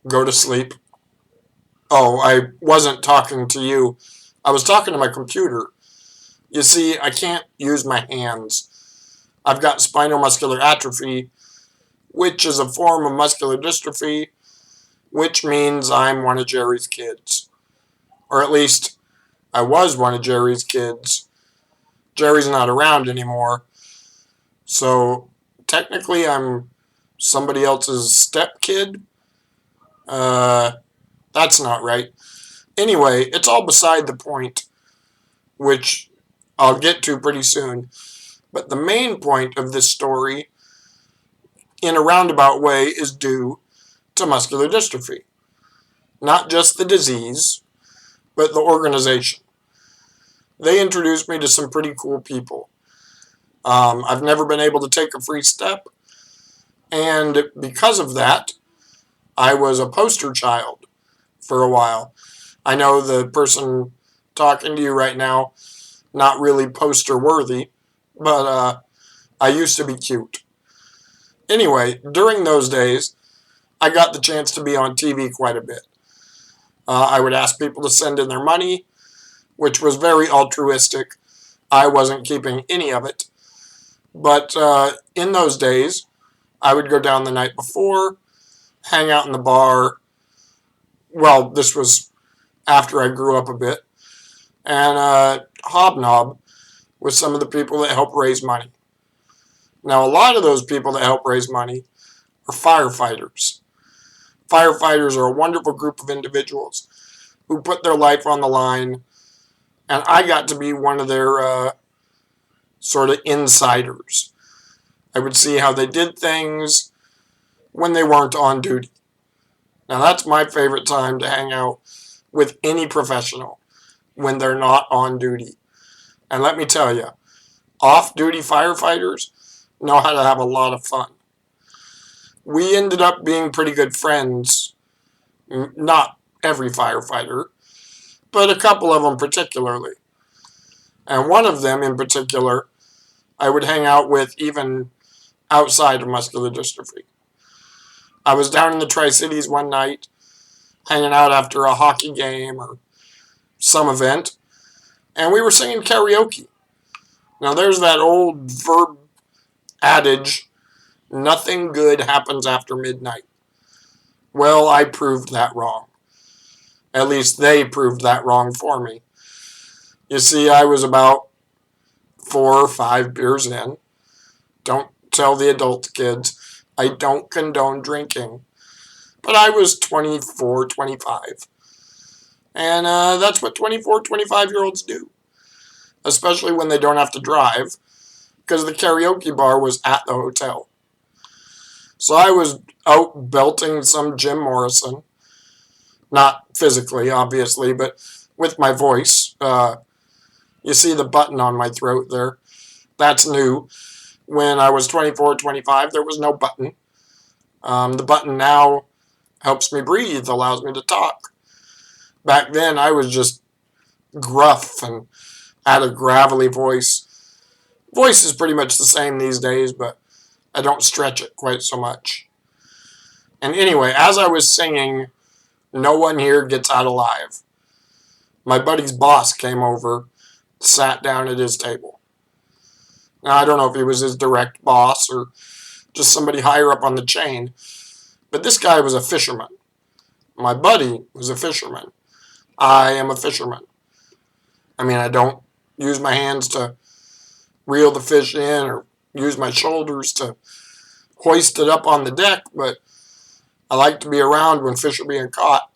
Go to sleep. Oh, I wasn't talking to you. I was talking to my computer. You see, I can't use my hands. I've got spinal muscular atrophy, which is a form of muscular dystrophy, which means I'm one of Jerry's kids. Or at least, I was one of Jerry's kids. Jerry's not around anymore, so technically I'm somebody else's stepkid. Uh, that's not right. Anyway, it's all beside the point, which I'll get to pretty soon. But the main point of this story, in a roundabout way, is due to muscular dystrophy. Not just the disease, but the organization. They introduced me to some pretty cool people. I've never been able to take a free step, and because of that, I was a poster child for a while. I know the person talking to you right now, not really poster worthy, but I used to be cute. Anyway, during those days, I got the chance to be on TV quite a bit. I would ask people to send in their money, which was very altruistic. I wasn't keeping any of it. But in those days, I would go down the night before, hang out in the bar. Well, this was after I grew up a bit, and hobnob with some of the people that help raise money. Now, a lot of those people that help raise money are firefighters. Firefighters are a wonderful group of individuals who put their life on the line, and I got to be one of their sort of insiders. I would see how they did things when they weren't on duty. Now, that's my favorite time to hang out with any professional, when they're not on duty. And let me tell you, off-duty firefighters know how to have a lot of fun. We ended up being pretty good friends. Not every firefighter, but a couple of them particularly. And one of them in particular, I would hang out with even outside of muscular dystrophy. I was down in the Tri-Cities one night, hanging out after a hockey game or some event, and we were singing karaoke. Now, there's that old verb adage, nothing good happens after midnight. Well, I proved that wrong. At least they proved that wrong for me. You see, I was about 4 or 5 beers in. Don't tell the adult kids. I don't condone drinking. But I was 24, 25. And that's what 24, 25-year-olds do. Especially when they don't have to drive, because the karaoke bar was at the hotel. So I was out belting some Jim Morrison. Not physically, obviously, but with my voice. You see the button on my throat there. That's new. When I was 24, 25, there was no button. The button now helps me breathe, allows me to talk. Back then, I was just gruff and had a gravelly voice. Voice is pretty much the same these days, but I don't stretch it quite so much. And anyway, as I was singing, no one here gets out alive. My buddy's boss came over, sat down at his table. Now, I don't know if he was his direct boss or just somebody higher up on the chain, but this guy was a fisherman. My buddy was a fisherman. I am a fisherman. I mean, I don't use my hands to reel the fish in or use my shoulders to hoist it up on the deck, but I like to be around when fish are being caught.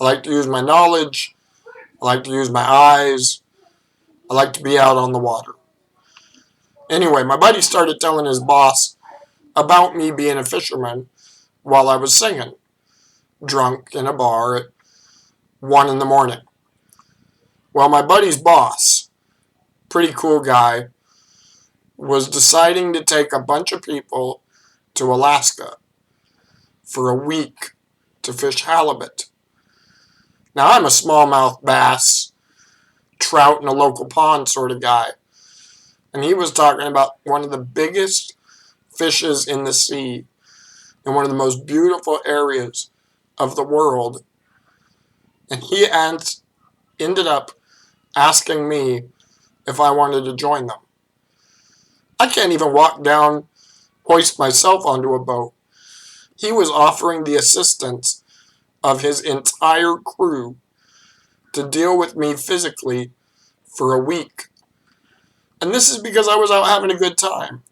I like to use my knowledge. I like to use my eyes. I like to be out on the water. Anyway, my buddy started telling his boss about me being a fisherman while I was singing, drunk in a bar at 1 in the morning. Well, my buddy's boss, pretty cool guy, was deciding to take a bunch of people to Alaska for a week to fish halibut. Now, I'm a smallmouth bass, trout in a local pond sort of guy. And he was talking about one of the biggest fishes in the sea in one of the most beautiful areas of the world, and he ended up asking me if I wanted to join them. I can't even walk down, hoist myself onto a boat. He was offering the assistance of his entire crew to deal with me physically for a week. And this is because I was out having a good time.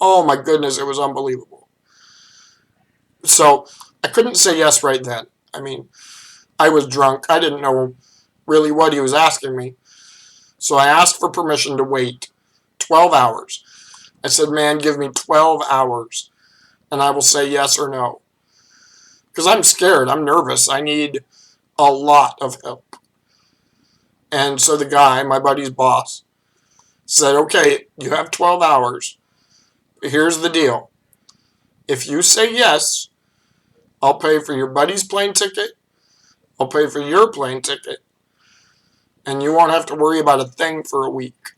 Oh my goodness, it was unbelievable. So I couldn't say yes right then. I mean, I was drunk. I didn't know really what he was asking me. So I asked for permission to wait 12 hours. I said, man, give me 12 hours and I will say yes or no. Because I'm scared. I'm nervous. I need a lot of help. And so the guy, my buddy's boss, said, okay, you have 12 hours. Here's the deal. If you say yes, I'll pay for your buddy's plane ticket. I'll pay for your plane ticket. And you won't have to worry about a thing for a week.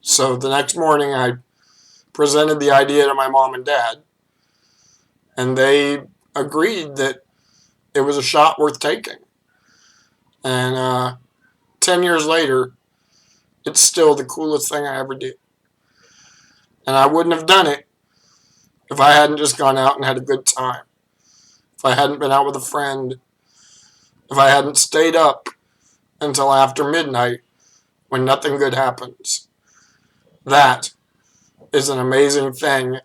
So the next morning, I presented the idea to my mom and dad. And they agreed that it was a shot worth taking. And 10 years later, it's still the coolest thing I ever did. And I wouldn't have done it if I hadn't just gone out and had a good time. If I hadn't been out with a friend. If I hadn't stayed up until after midnight when nothing good happens. That is an amazing thing.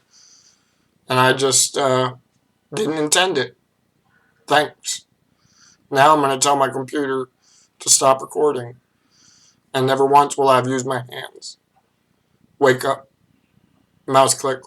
And I just didn't intend it. Thanks. Now I'm going to tell my computer to stop recording. And never once will I have used my hands. Wake up. Mouse click.